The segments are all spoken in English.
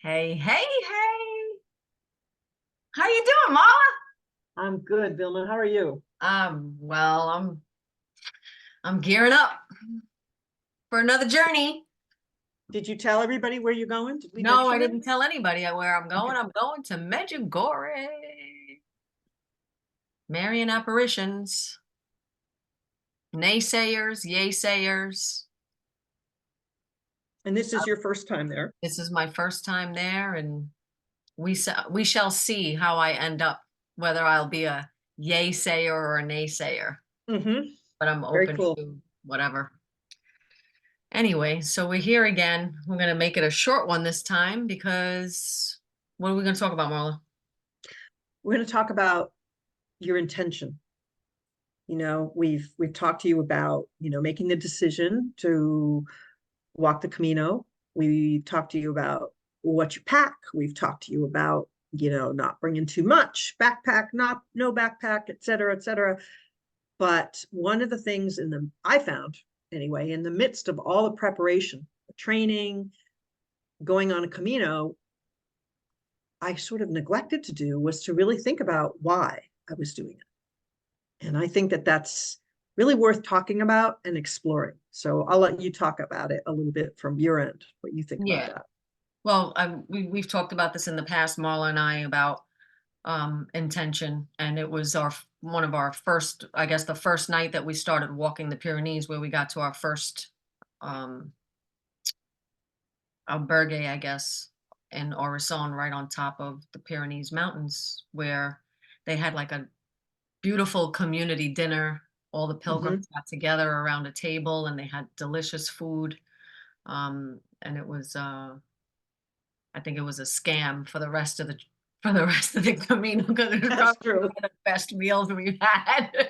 Hey, hey, hey. How you doing, Mala? I'm good, Vilma. How are you? Well, I'm gearing up for another journey. Did you tell everybody where you're going? Did we No, I mention it? didn't tell anybody where I'm going. Okay. I'm going to Medjugorje. Marian apparitions, naysayers, yaysayers. And this is your first time there. This is my first time there, and we shall see how I end up, whether I'll be a yaysayer or a naysayer. Mm-hmm. But I'm Very open cool. to whatever. Anyway, so we're here again. We're going to make it a short one this time because what are we going to talk about, Marla? We're going to talk about your intention. We've talked to you about, making the decision to walk the Camino. We talked to you about what you pack. We've talked to you about, not bringing too much backpack, not no backpack, et cetera, et cetera. But one of the things I found anyway, in the midst of all the preparation, the training, going on a Camino, I sort of neglected to do was to really think about why I was doing it. And I think that that's really worth talking about and exploring. So I'll let you talk about it a little bit from your end, what you think about Yeah. that. Well, we've talked about this in the past, Marla and I, about intention, and it was one of our first, I guess, the first night that we started walking the Pyrenees, where we got to our first um albergue, I guess, in Orison, right on top of the Pyrenees Mountains, where they had like a beautiful community dinner. All the Mm-hmm. pilgrims got together around a table and they had delicious food. And it was, I think it was a scam for the rest of the Camino because it was That's probably true. one of the best meals we've had.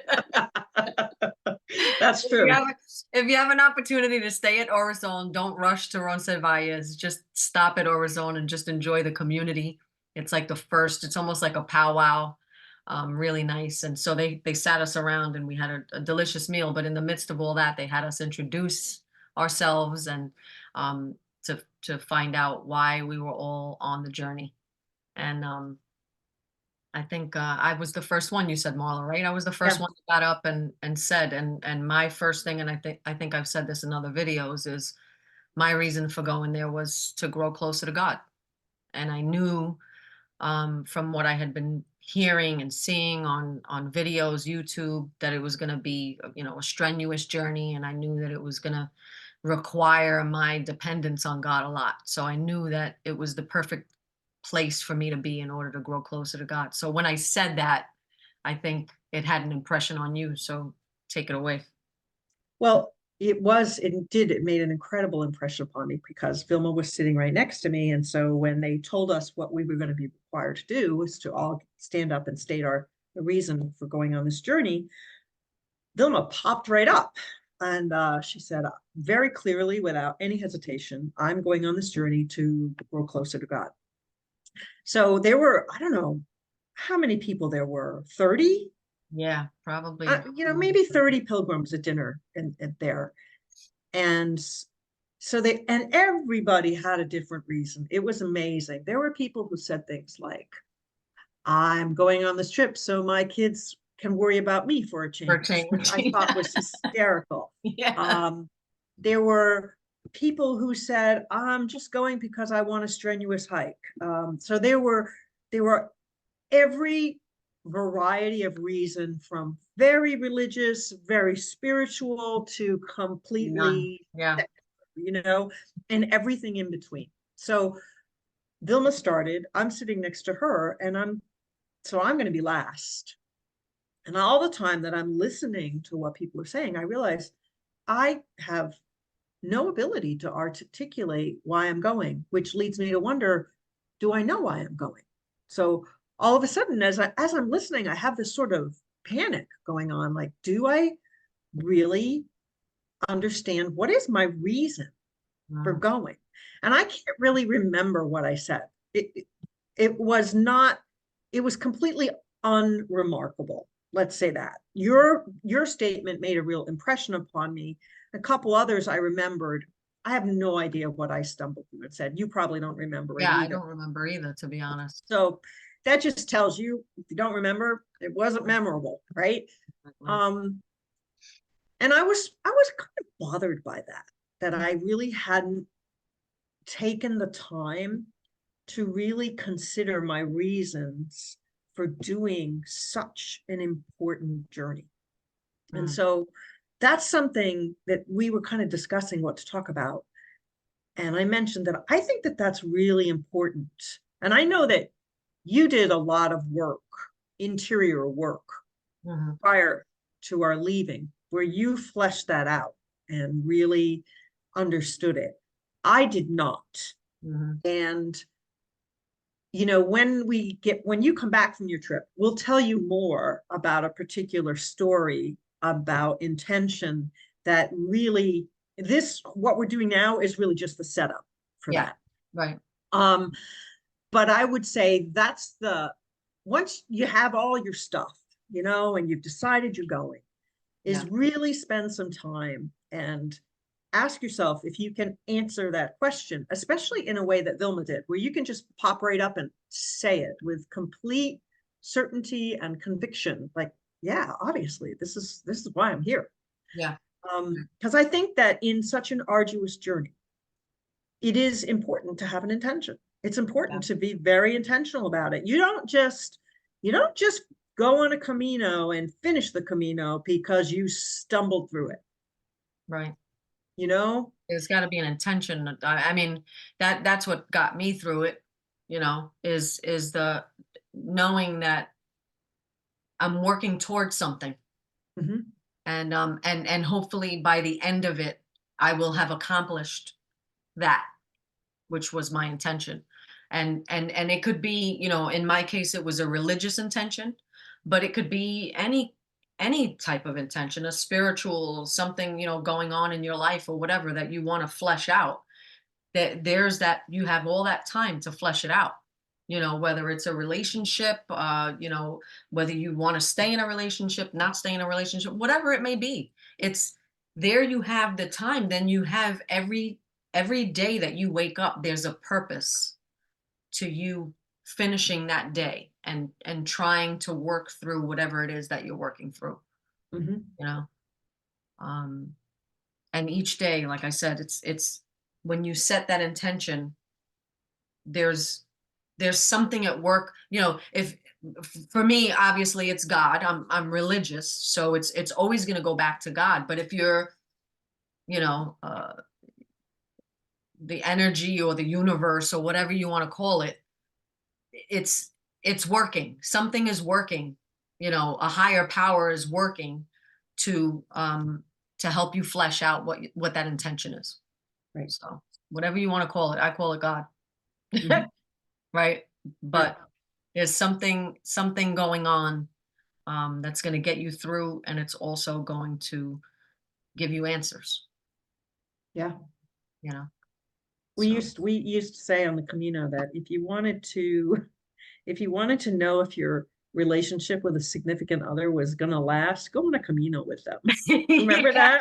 That's If you true. have if you have an opportunity to stay at Orison, don't rush to Roncesvalles. Just stop at Orison and just enjoy the community. It's like the first. It's almost like a powwow. Really nice. And so they sat us around and we had a delicious meal. But in the midst of all that, they had us introduce ourselves and to find out why we were all on the journey. And I think I was the first one. You said, Marla, right? I was the first Yeah. one that got up and said, and my first thing, and I think I've said this in other videos, is my reason for going there was to grow closer to God. And I knew from what I had been hearing and seeing on videos, YouTube, that it was going to be, a strenuous journey, and I knew that it was going to require my dependence on God a lot. So I knew that it was the perfect place for me to be in order to grow closer to God. So when I said that, I think it had an impression on you. So take it away. Well, it made an incredible impression upon me because Vilma was sitting right next to me. And so when they told us what we were going to be required to do was to all stand up and state the reason for going on this journey, Vilma popped right up. And she said very clearly, without any hesitation, I'm going on this journey to grow closer to God. So there were, I don't know how many people there were, 30? Yeah, probably. Maybe 30 pilgrims at dinner and there. And and everybody had a different reason. It was amazing. There were people who said things like, I'm going on this trip so my kids can worry about me for a For change, which change. I thought was hysterical. Yeah. Um, there were people who said, I'm just going because I want a strenuous hike. So there were every variety of reason, from very religious, very spiritual, to None. completely, Yeah. you know, and everything in between. So Vilma started, I'm sitting next to her, and I'm going to be last. And all the time that I'm listening to what people are saying, I realize I have no ability to articulate why I'm going, which leads me to wonder, do I know why I'm going? So all of a sudden, as I'm listening, I have this sort of panic going on. Like, do I really understand what is my reason for Wow. going? And I can't really remember what I said. It was not, it was completely unremarkable. Let's say that. Your statement made a real impression upon me. A couple others I remembered, I have no idea what I stumbled through and said. You probably don't remember it Yeah, I either. don't remember either, to be honest. So that just tells you, if you don't remember, it wasn't memorable, right? Um, and I was kind of bothered by that I really hadn't taken the time to really consider my reasons for doing such an important journey. And so that's something that we were kind of discussing what to talk about. And I mentioned that I think that that's really important. And I know that you did a lot of work, interior work, prior to our leaving, where you fleshed that out and really understood it. I did not. And you know, when you come back from your trip, we'll tell you more about a particular story about intention that really, what we're doing now is really just the setup for Yeah, that. right. But I would say once you have all your stuff, you know, and you've decided you're going, is really spend some time and ask yourself if you can answer that question, especially in a way that Vilma did, where you can just pop right up and say it with complete certainty and conviction. Like, yeah, obviously, this is why I'm here. Yeah. Because I think that in such an arduous journey, it is important to have an intention. It's important to be very intentional about it. You don't just go on a Camino and finish the Camino because you stumbled through it. Right. You know, There's got to be an intention. I mean, that's what got me through it, you know, is the knowing that I'm working towards something. And hopefully by the end of it, I will have accomplished that, which was my intention. And it could be, you know, in my case, it was a religious intention, but it could be any type of intention, a spiritual, something, you know, going on in your life or whatever that you want to flesh out. That you have all that time to flesh it out. You know, whether it's a relationship, you know, whether you want to stay in a relationship, not stay in a relationship, whatever it may be. It's there, you have the time. Then you have every day that you wake up, there's a purpose to you finishing that day and trying to work through whatever it is that you're working through. You know, and each day, like I said, it's when you set that intention, there's something at work. You know, if for me, obviously it's God. I'm religious, so it's always going to go back to God. But if you're, you know, the energy or the universe or whatever you want to call it, it's working. Something is working. You know, a higher power is working to help you flesh out what that intention is. Right. So whatever you want to call it, I call it God. Right. But there's something going on that's going to get you through, and it's also going to give you answers. Yeah. You know, We used to say on the Camino that if you wanted to know if your relationship with a significant other was going to last, go on a Camino with them. Remember that?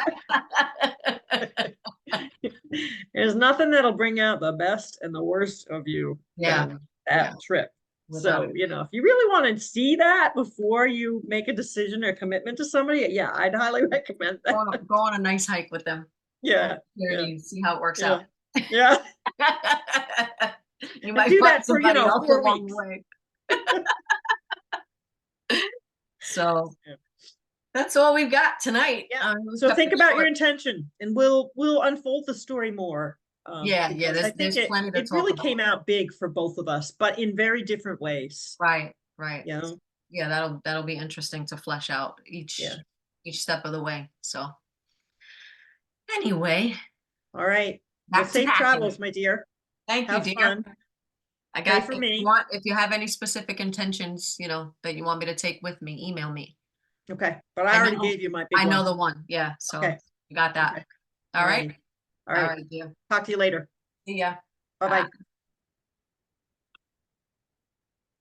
There's nothing that'll bring out the best and the worst of you than that trip. So, you know, if you really want to see that before you make a decision or commitment to somebody, yeah, I'd highly recommend that. Go on a nice hike with them. Yeah. You see how it works out. Yeah. You might do find that for, somebody else 4 along weeks. the way. So that's all we've got tonight. Yeah. So think about your intention, and we'll unfold the story more. There's plenty to it really talk came about. out big for both of us, but in very different ways. Right. You know? Yeah, that'll be interesting to flesh out each step of the way. So anyway. All right. Back well, safe travels, my dear. Thank you, dear. Fun. I got for me. If you have any specific intentions, you know, that you want me to take with me, email me. Okay. But I already gave you my big one. I know the one. Yeah. So you got that. Okay. All right. All right, dear. Talk to you later. See ya. Bye-bye.